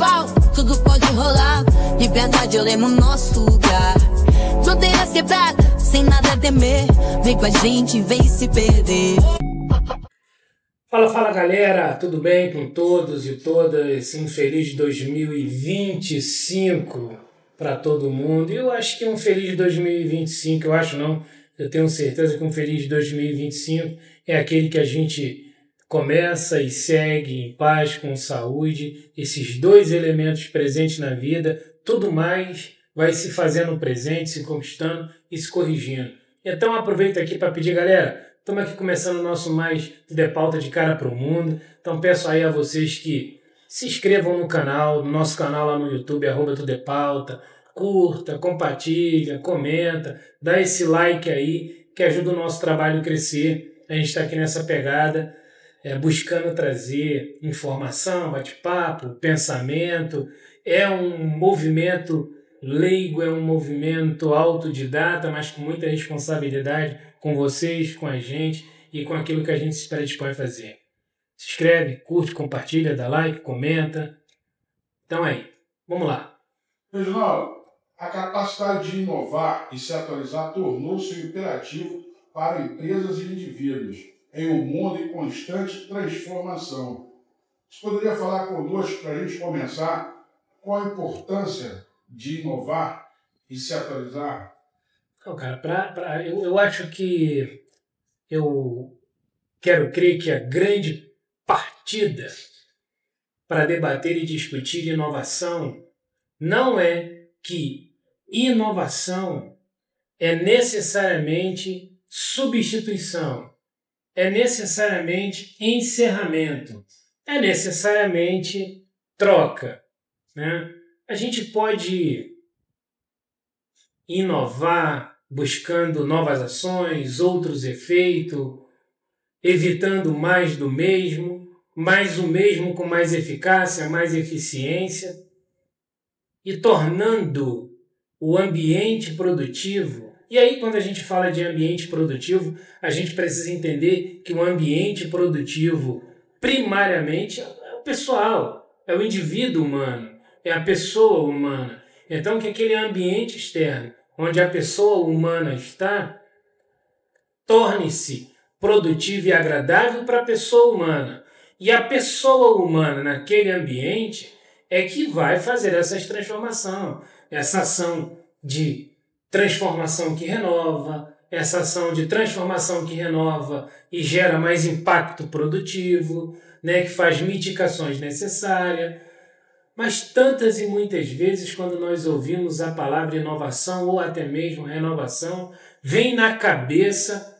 pau, tudo pode rolar. Liberdade, eu lembro nosso lugar. Fronteiras quebradas, sem nada a temer. Vem com a gente, vem se perder. Fala galera, tudo bem com todos e todas? Um feliz 2025 para todo mundo. Eu acho que um feliz 2025, eu acho não, eu tenho certeza que um feliz 2025 é aquele que a gente começa e segue em paz, com saúde, esses dois elementos presentes na vida, tudo mais vai se fazendo presente, se conquistando e se corrigindo. Então aproveito aqui para pedir, galera, estamos aqui começando o nosso mais Tudo é Pauta de Cara para o Mundo. Então peço aí a vocês que se inscrevam no canal, no nosso canal lá no YouTube, @Tudo é Pauta. Curta, compartilha, comenta, dá esse like aí que ajuda o nosso trabalho a crescer. A gente está aqui nessa pegada, buscando trazer informação, bate-papo, pensamento. É um movimento leigo, é um movimento autodidata, mas com muita responsabilidade com vocês, com a gente e com aquilo que a gente se predispõe a fazer. Se inscreve, curte, compartilha, dá like, comenta. Então aí, vamos lá. Reginaldo, a capacidade de inovar e se atualizar tornou-se um imperativo para empresas e indivíduos em um mundo em constante transformação. Você poderia falar conosco para a gente começar qual a importância de inovar e se atualizar? Não, cara, eu acho que eu quero crer que a grande partida para debater e discutir inovação não é que inovação é necessariamente substituição, é necessariamente encerramento, é necessariamente troca, né? A gente pode inovar buscando novas ações, outros efeitos, evitando mais do mesmo, mais o mesmo com mais eficácia, mais eficiência, e tornando o ambiente produtivo. E aí, quando a gente fala de ambiente produtivo, a gente precisa entender que o ambiente produtivo, primariamente, é o pessoal, é o indivíduo humano, é a pessoa humana. Então, que aquele ambiente externo, onde a pessoa humana está, torne-se produtivo e agradável para a pessoa humana. E a pessoa humana naquele ambiente é que vai fazer essa transformação, essa ação de transformação que renova, essa ação de transformação que renova e gera mais impacto produtivo, né, que faz mitigações necessárias. Mas tantas e muitas vezes, quando nós ouvimos a palavra inovação ou até mesmo renovação, vem na cabeça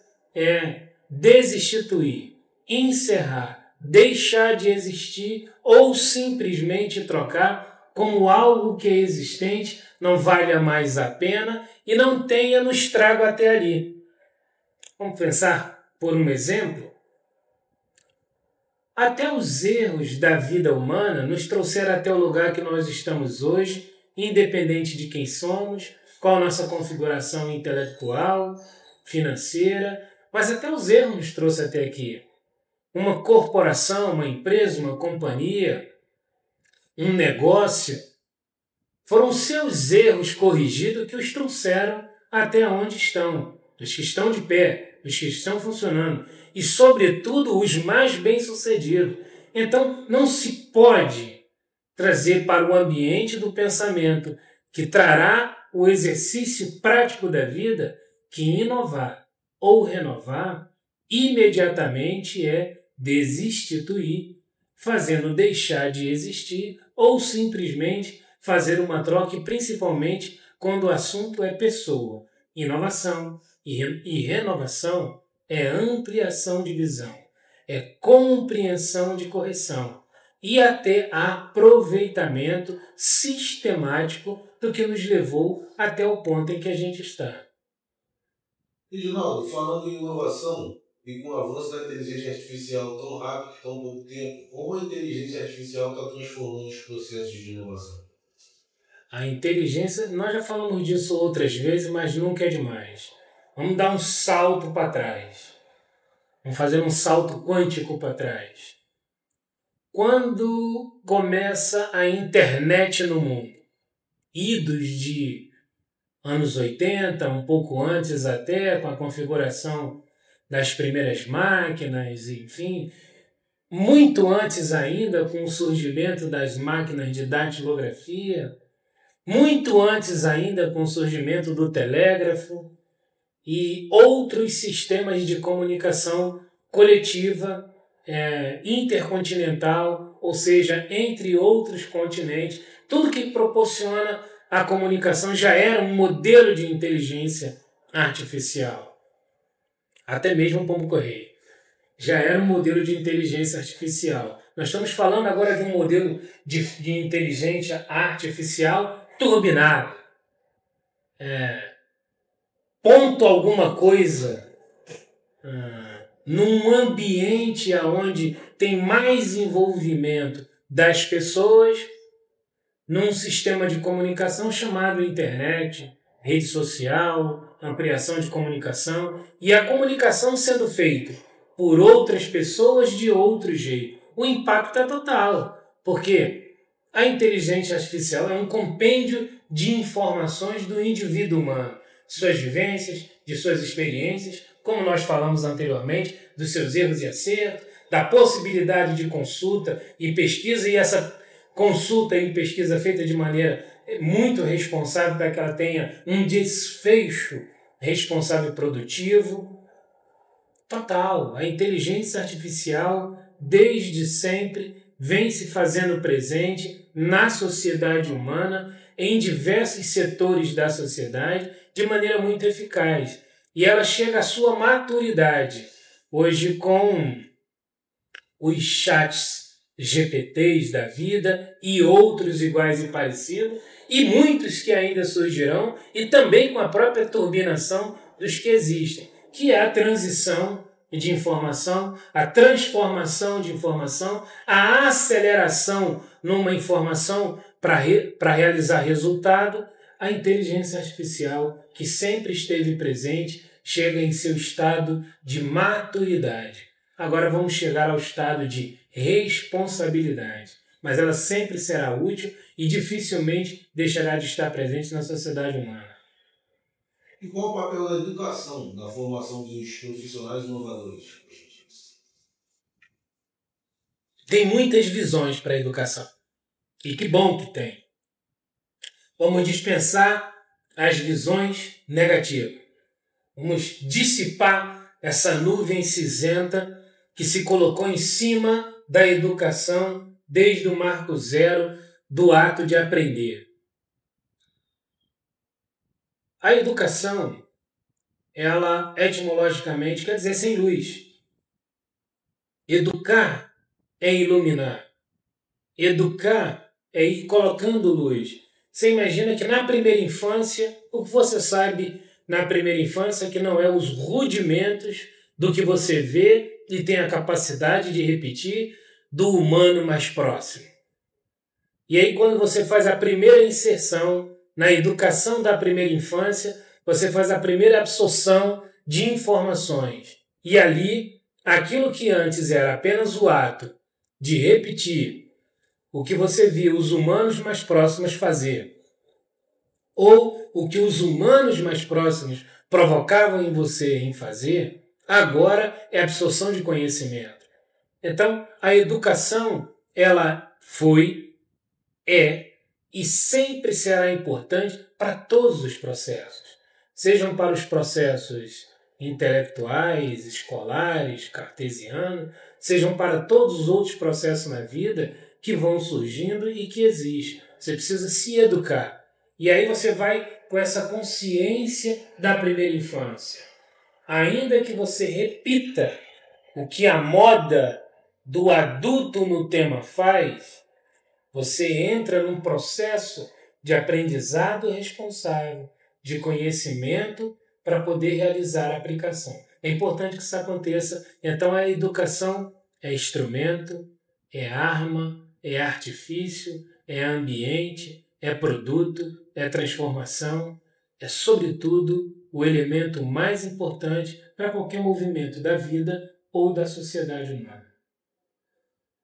desinstituir, encerrar, deixar de existir ou simplesmente trocar como algo que é existente, não valha mais a pena e não tenha no estrago até ali. Vamos pensar por um exemplo? Até os erros da vida humana nos trouxeram até o lugar que nós estamos hoje, independente de quem somos, qual a nossa configuração intelectual, financeira, mas até os erros nos trouxeram até aqui. Uma corporação, uma empresa, uma companhia, um negócio, foram seus erros corrigidos que os trouxeram até onde estão, os que estão de pé, os que estão funcionando, e sobretudo os mais bem-sucedidos. Então não se pode trazer para o ambiente do pensamento que trará o exercício prático da vida que inovar ou renovar imediatamente é desinstituir, fazendo deixar de existir ou simplesmente fazer uma troca, e principalmente quando o assunto é pessoa. Inovação e renovação é ampliação de visão, é compreensão de correção e até aproveitamento sistemático do que nos levou até o ponto em que a gente está. Reginaldo, falando em inovação e com o avanço da inteligência artificial tão rápido, tão pouco tempo, como a inteligência artificial está transformando os processos de inovação? A inteligência, nós já falamos disso outras vezes, mas nunca é demais. Vamos dar um salto para trás. Vamos fazer um salto quântico para trás. quando começa a internet no mundo. Idos de anos 80, um pouco antes até, com a configuração das primeiras máquinas, enfim, muito antes ainda com o surgimento das máquinas de datilografia, muito antes ainda com o surgimento do telégrafo e outros sistemas de comunicação coletiva intercontinental, ou seja, entre outros continentes, tudo que proporciona a comunicação já era um modelo de inteligência artificial. Até mesmo o pombo-correio já era um modelo de inteligência artificial. Nós estamos falando agora de um modelo de inteligência artificial turbinado. Ponto alguma coisa num ambiente onde tem mais envolvimento das pessoas, num sistema de comunicação chamado internet, rede social, ampliação de comunicação, e a comunicação sendo feita por outras pessoas de outro jeito. O impacto é total, porque a inteligência artificial é um compêndio de informações do indivíduo humano, de suas vivências, de suas experiências, como nós falamos anteriormente, dos seus erros e acertos, da possibilidade de consulta e pesquisa, e essa consulta e pesquisa feita de maneira muito responsável para que ela tenha um desfecho responsável e produtivo. Total, a inteligência artificial desde sempre vem se fazendo presente na sociedade humana, em diversos setores da sociedade, de maneira muito eficaz. E ela chega à sua maturidade hoje com os chats GPTs da vida e outros iguais e parecidos, e muitos que ainda surgirão, e também com a própria turbinação dos que existem, que é a transição de informação, a transformação de informação, a aceleração numa informação para realizar resultado. A inteligência artificial, que sempre esteve presente, chega em seu estado de maturidade. Agora vamos chegar ao estado de responsabilidade, mas ela sempre será útil e dificilmente deixará de estar presente na sociedade humana. E qual o papel da educação na formação dos profissionais inovadores? Tem muitas visões para a educação. E que bom que tem. Vamos dispensar as visões negativas. Vamos dissipar essa nuvem cinzenta que se colocou em cima da educação desde o marco zero do ato de aprender. A educação, ela etimologicamente quer dizer sem luz. Educar é iluminar. Educar é ir colocando luz. Você imagina que na primeira infância, o que você sabe na primeira infância que não é os rudimentos do que você vê e tem a capacidade de repetir do humano mais próximo. E aí quando você faz a primeira inserção na educação da primeira infância, você faz a primeira absorção de informações. E ali, aquilo que antes era apenas o ato de repetir o que você viu os humanos mais próximos fazer, ou o que os humanos mais próximos provocavam em você em fazer, agora é absorção de conhecimento. Então, a educação, ela foi, é e sempre será importante para todos os processos, sejam para os processos intelectuais, escolares, cartesianos, sejam para todos os outros processos na vida que vão surgindo e que existem. Você precisa se educar. E aí você vai com essa consciência da primeira infância. Ainda que você repita o que a moda do adulto no tema faz, você entra num processo de aprendizado responsável, de conhecimento para poder realizar a aplicação. É importante que isso aconteça. Então a educação é instrumento, é arma, é artifício, é ambiente, é produto, é transformação, é sobretudo o elemento mais importante para qualquer movimento da vida ou da sociedade humana.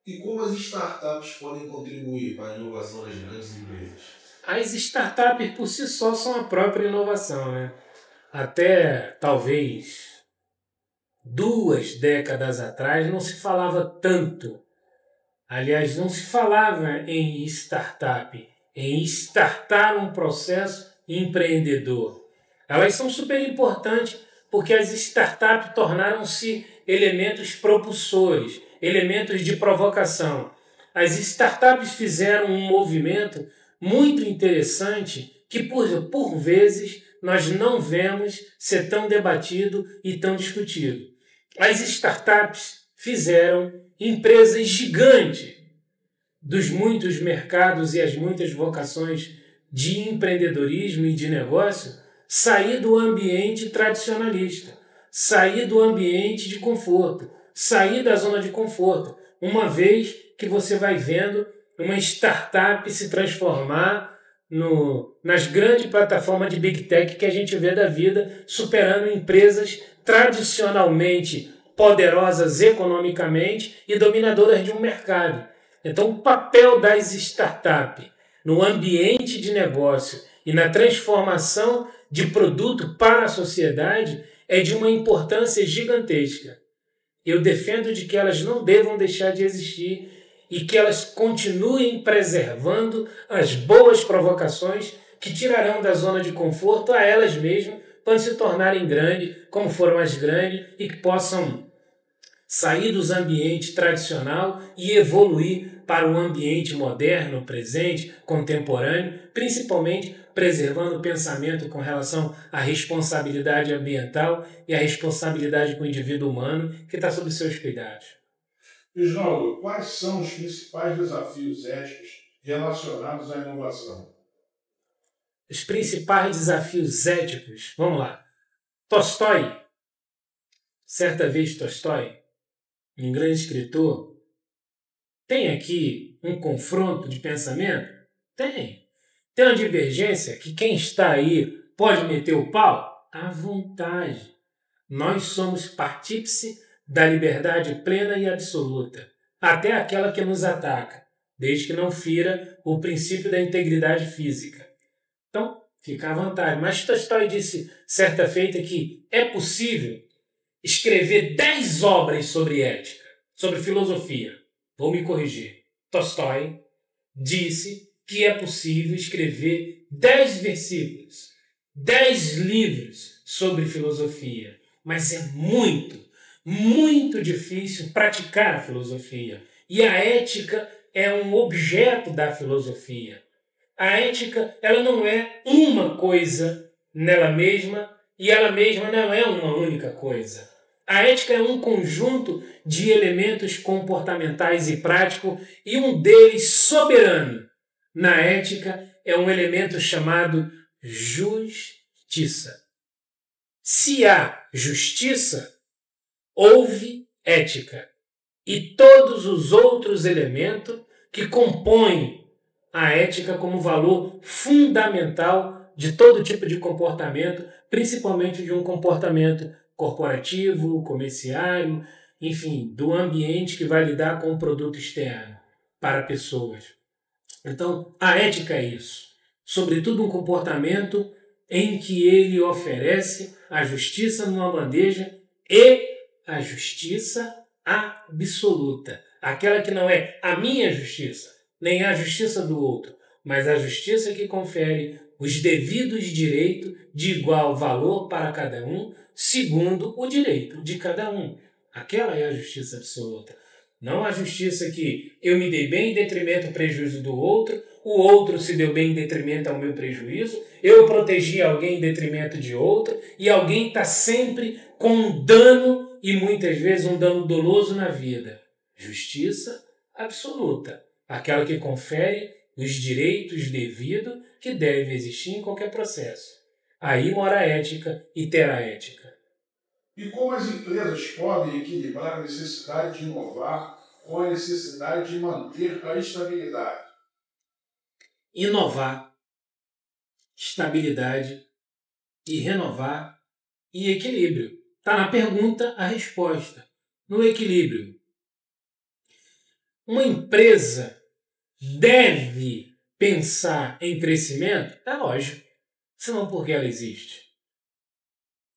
E como as startups podem contribuir para a inovação das grandes empresas? As startups por si só são a própria inovação, né? Até talvez 2 décadas atrás não se falava tanto. Aliás, não se falava em startup, em startar um processo empreendedor. Elas são super importantes porque as startups tornaram-se elementos propulsores, elementos de provocação. As startups fizeram um movimento muito interessante que, por vezes, nós não vemos ser tão debatido e tão discutido. As startups fizeram empresas gigantes dos muitos mercados e as muitas vocações de empreendedorismo e de negócio sair do ambiente tradicionalista, sair do ambiente de conforto, sair da zona de conforto, uma vez que você vai vendo uma startup se transformar nas grandes plataformas de Big Tech que a gente vê da vida, superando empresas tradicionalmente poderosas economicamente e dominadoras de um mercado. Então, o papel das startups no ambiente de negócio e na transformação de produto para a sociedade é de uma importância gigantesca. Eu defendo de que elas não devam deixar de existir e que elas continuem preservando as boas provocações que tirarão da zona de conforto a elas mesmas para se tornarem grandes, como foram as grandes, e que possam sair dos ambientes tradicional e evoluir para o ambiente moderno, presente, contemporâneo, principalmente preservando o pensamento com relação à responsabilidade ambiental e à responsabilidade com o indivíduo humano que está sob seus cuidados. Reginaldo, quais são os principais desafios éticos relacionados à inovação? Os principais desafios éticos, vamos lá. Tolstói, certa vez Tolstói, um grande escritor, tem aqui um confronto de pensamento? Tem. Tem uma divergência que quem está aí pode meter o pau? À vontade. Nós somos partícipe da liberdade plena e absoluta, até aquela que nos ataca, desde que não fira o princípio da integridade física. Então, fica à vontade. Mas Tolstói disse certa feita que é possível escrever 10 obras sobre ética, sobre filosofia. Vou me corrigir. Tolstói disse que é possível escrever 10 versículos, 10 livros sobre filosofia. Mas é muito difícil praticar a filosofia. E a ética é um objeto da filosofia. A ética, ela não é uma coisa nela mesma e ela mesma não é uma única coisa. A ética é um conjunto de elementos comportamentais e práticos e um deles soberano. Na ética é um elemento chamado justiça. Se há justiça, houve ética. E todos os outros elementos que compõem a ética como valor fundamental de todo tipo de comportamento, principalmente de um comportamento corporativo, comerciário, enfim, do ambiente que vai lidar com o produto externo para pessoas. Então, a ética é isso. Sobretudo um comportamento em que ele oferece a justiça numa bandeja e a justiça absoluta. Aquela que não é a minha justiça, nem a justiça do outro, mas a justiça que confere os devidos direitos de igual valor para cada um, segundo o direito de cada um. Aquela é a justiça absoluta. Não a justiça que eu me dei bem em detrimento do prejuízo do outro, o outro se deu bem em detrimento ao meu prejuízo, eu protegi alguém em detrimento de outro, e alguém está sempre com um dano, e muitas vezes um dano doloso na vida. Justiça absoluta. Aquela que confere os direitos devidos que devem existir em qualquer processo. Aí mora a ética e terá ética. E como as empresas podem equilibrar a necessidade de inovar com a necessidade de manter a estabilidade? Inovar, estabilidade e renovar e equilíbrio. Está na pergunta a resposta. No equilíbrio. Uma empresa deve pensar em crescimento? É lógico, senão por que ela existe?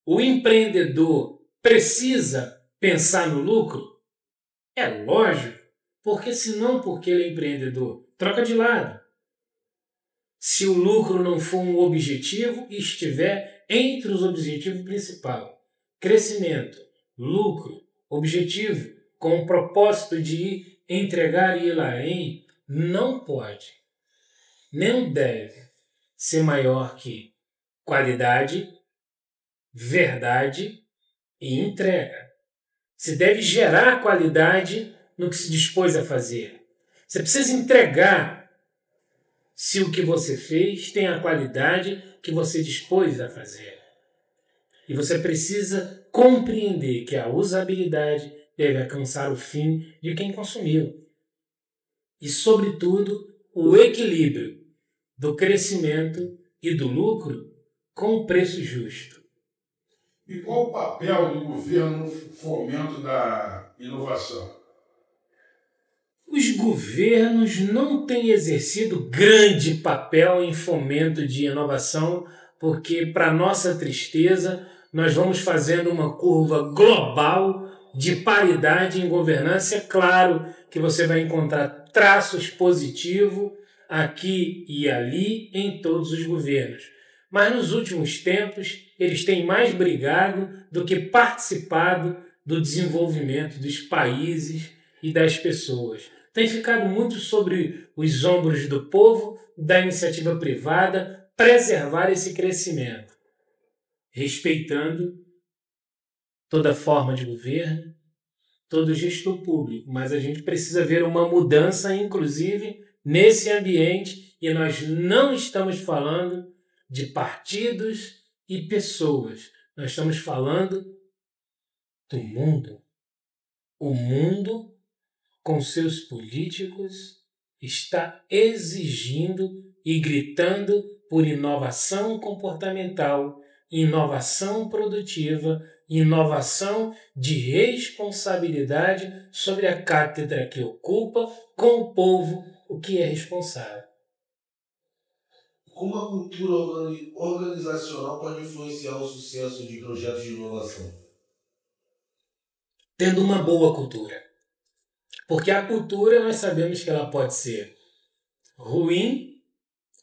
O empreendedor precisa pensar no lucro? É lógico, porque senão porque ele é empreendedor? Troca de lado. Se o lucro não for um objetivo e estiver entre os objetivos principais, crescimento, lucro, objetivo, com o propósito de entregar e ir além, não pode, nem deve ser maior que qualidade, verdade e entrega. Você deve gerar qualidade no que se dispôs a fazer. Você precisa entregar se o que você fez tem a qualidade que você dispôs a fazer. E você precisa compreender que a usabilidade deve alcançar o fim de quem consumiu. E, sobretudo, o equilíbrio do crescimento e do lucro com o preço justo. E qual o papel do governo no fomento da inovação? Os governos não têm exercido grande papel em fomento de inovação, porque, para nossa tristeza, nós vamos fazendo uma curva global de paridade em governança. É claro que você vai encontrar traços positivos aqui e ali em todos os governos. Mas nos últimos tempos, eles têm mais brigado do que participado do desenvolvimento dos países e das pessoas. Tem ficado muito sobre os ombros do povo, da iniciativa privada, preservar esse crescimento, respeitando toda forma de governo, todo gestor público. Mas a gente precisa ver uma mudança, inclusive, nesse ambiente, e nós não estamos falando de partidos e pessoas. Nós estamos falando do mundo. O mundo, com seus políticos, está exigindo e gritando por inovação comportamental, inovação produtiva, inovação de responsabilidade sobre a cátedra que ocupa com o povo, o que é responsável. Como a cultura organizacional pode influenciar o sucesso de projetos de inovação? Tendo uma boa cultura. Porque a cultura, nós sabemos que ela pode ser ruim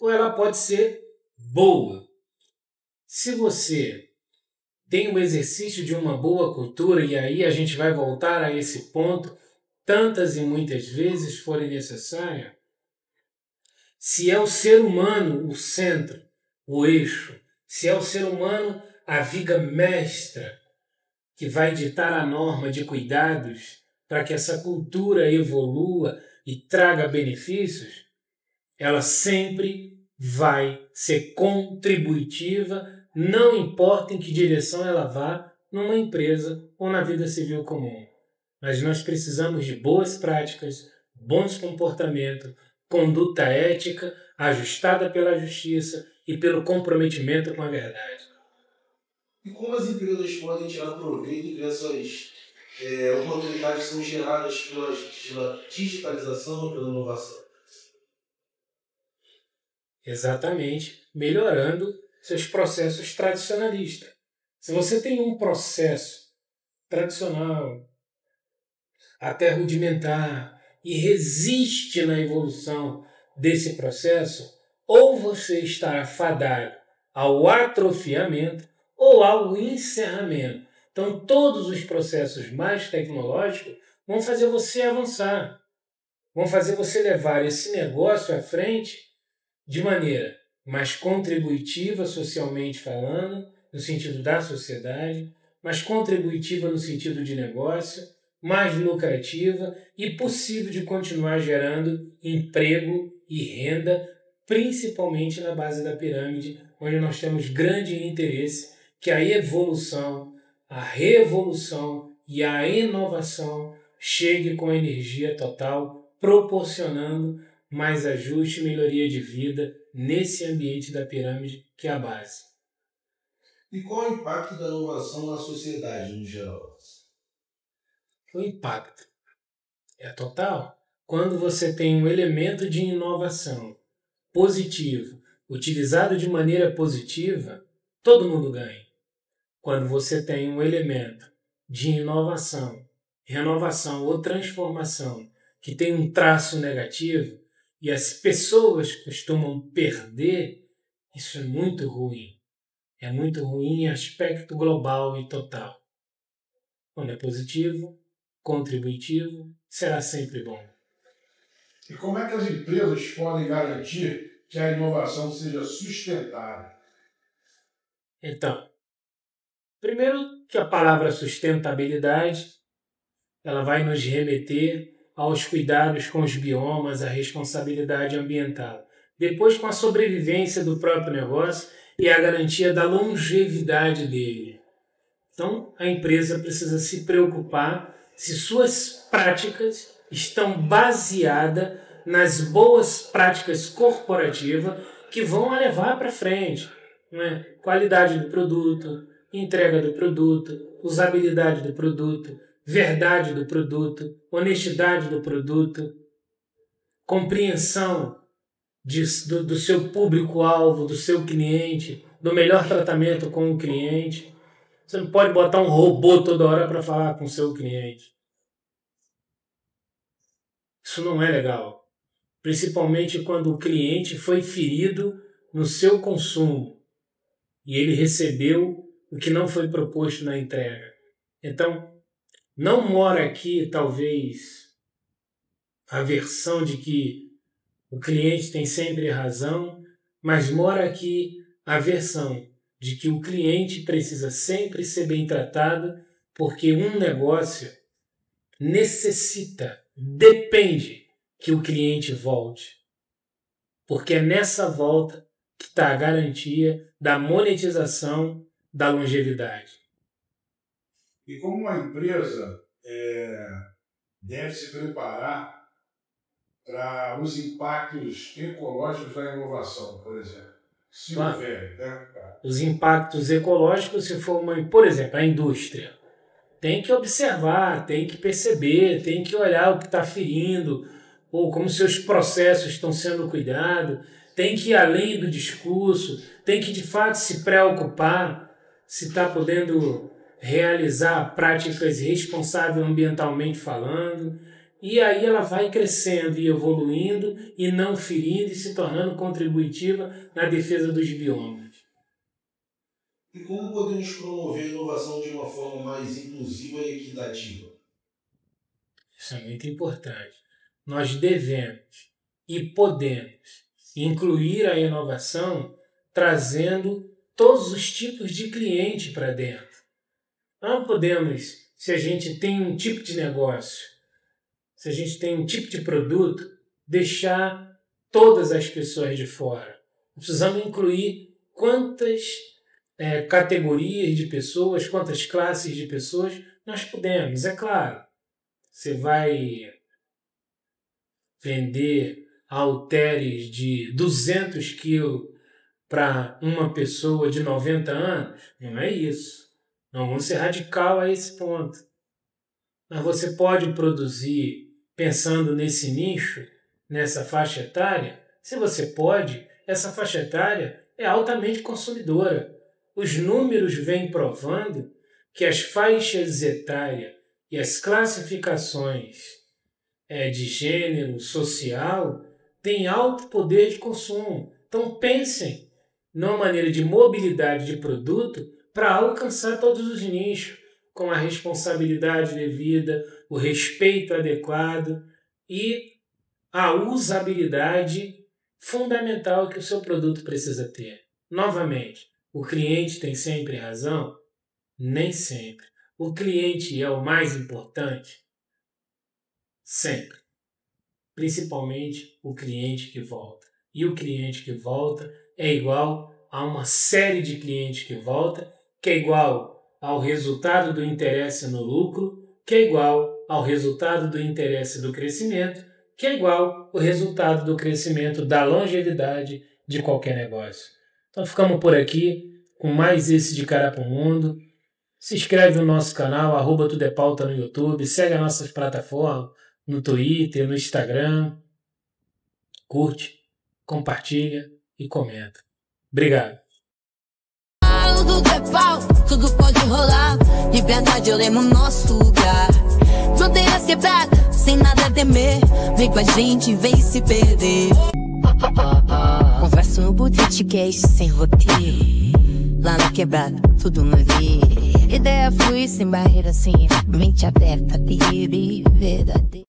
ou ela pode ser boa. Se você tem o exercício de uma boa cultura, e aí a gente vai voltar a esse ponto tantas e muitas vezes forem necessárias, se é o ser humano o centro, o eixo, se é o ser humano a viga mestra que vai ditar a norma de cuidados para que essa cultura evolua e traga benefícios, ela sempre vai ser contributiva, não importa em que direção ela vá, numa empresa ou na vida civil comum. Mas nós precisamos de boas práticas, bons comportamentos, conduta ética, ajustada pela justiça e pelo comprometimento com a verdade. E como as empresas podem tirar proveito dessas oportunidades que são geradas pela digitalização e pela inovação? Exatamente, melhorando seus processos tradicionalistas. Se você tem um processo tradicional, até rudimentar, e resiste na evolução desse processo, ou você está afadado ao atrofiamento ou ao encerramento. Então, todos os processos mais tecnológicos vão fazer você avançar, vão fazer você levar esse negócio à frente de maneira mais contributiva, socialmente falando, no sentido da sociedade, mais contributiva no sentido de negócio, mais lucrativa e possível de continuar gerando emprego e renda, principalmente na base da pirâmide, onde nós temos grande interesse que a evolução, a revolução e a inovação chegue com energia total, proporcionando mais ajuste e melhoria de vida nesse ambiente da pirâmide que é a base. E qual é o impacto da inovação na sociedade, no geral? O impacto é total. quando você tem um elemento de inovação positivo, utilizado de maneira positiva, todo mundo ganha. Quando você tem um elemento de inovação, renovação ou transformação que tem um traço negativo e as pessoas costumam perder, isso é muito ruim. É muito ruim em aspecto global e total. Quando é positivo, contributivo, será sempre bom. E como é que as empresas podem garantir que a inovação seja sustentável? Então, primeiro que a palavra sustentabilidade, ela vai nos remeter aos cuidados com os biomas, a responsabilidade ambiental. Depois, com a sobrevivência do próprio negócio e a garantia da longevidade dele. Então, a empresa precisa se preocupar se suas práticas estão baseadas nas boas práticas corporativas que vão a levar para frente. Né? Qualidade do produto, entrega do produto, usabilidade do produto, verdade do produto, honestidade do produto, compreensão do seu público-alvo, do seu cliente, do melhor tratamento com o cliente. Você não pode botar um robô toda hora para falar com o seu cliente. Isso não é legal. Principalmente quando o cliente foi ferido no seu consumo e ele recebeu o que não foi proposto na entrega. Então, não mora aqui, talvez, a versão de que o cliente tem sempre razão, mas mora aqui a versão de que o cliente precisa sempre ser bem tratado, porque um negócio necessita, depende que o cliente volte. Porque é nessa volta que está a garantia da monetização da longevidade. E como uma empresa deve se preparar para os impactos ecológicos da inovação, por exemplo? Se houver, né? Os impactos ecológicos, se for por exemplo, a indústria, tem que observar, tem que perceber, tem que olhar o que está ferindo, ou como seus processos estão sendo cuidados, tem que ir além do discurso, tem que de fato se preocupar se está podendo realizar práticas responsáveis ambientalmente falando, e aí ela vai crescendo e evoluindo e não ferindo e se tornando contributiva na defesa dos biomas. E como podemos promover a inovação de uma forma mais inclusiva e equitativa? Isso é muito importante. Nós devemos e podemos incluir a inovação trazendo todos os tipos de cliente para dentro. Não podemos, se a gente tem um tipo de negócio, se a gente tem um tipo de produto, deixar todas as pessoas de fora. Precisamos incluir quantas categorias de pessoas, quantas classes de pessoas nós podemos. É claro, você vai vender halteres de 200 quilos para uma pessoa de 90 anos? Não é isso. Não vamos ser radical a esse ponto. Mas você pode produzir pensando nesse nicho, nessa faixa etária. Se você pode, essa faixa etária é altamente consumidora. Os números vêm provando que as faixas etárias e as classificações de gênero social têm alto poder de consumo. Então pensem numa maneira de mobilidade de produto para alcançar todos os nichos, com a responsabilidade devida, o respeito adequado e a usabilidade fundamental que o seu produto precisa ter. Novamente, o cliente tem sempre razão? Nem sempre. O cliente é o mais importante? Sempre. Principalmente o cliente que volta. E o cliente que volta é igual a uma série de clientes que volta, que é igual ao resultado do interesse no lucro, que é igual ao resultado do interesse do crescimento, que é igual ao resultado do crescimento da longevidade de qualquer negócio. Então ficamos por aqui com mais esse de Cara para o Mundo. Se inscreve no nosso canal, @tudepauta no YouTube, segue as nossas plataformas, no Twitter, no Instagram. Curte, compartilha e comenta. Obrigado. Tudo é pau, tudo pode rolar. Liberdade, eu lembro nosso lugar. Fronteiras quebradas, sem nada temer. Vem com a gente, vem se perder. Conversa no Bootcast sem roteiro. Lá na quebrada, tudo no ver. Ideia flui sem barreira, sem mente aberta, livre e verdadeira.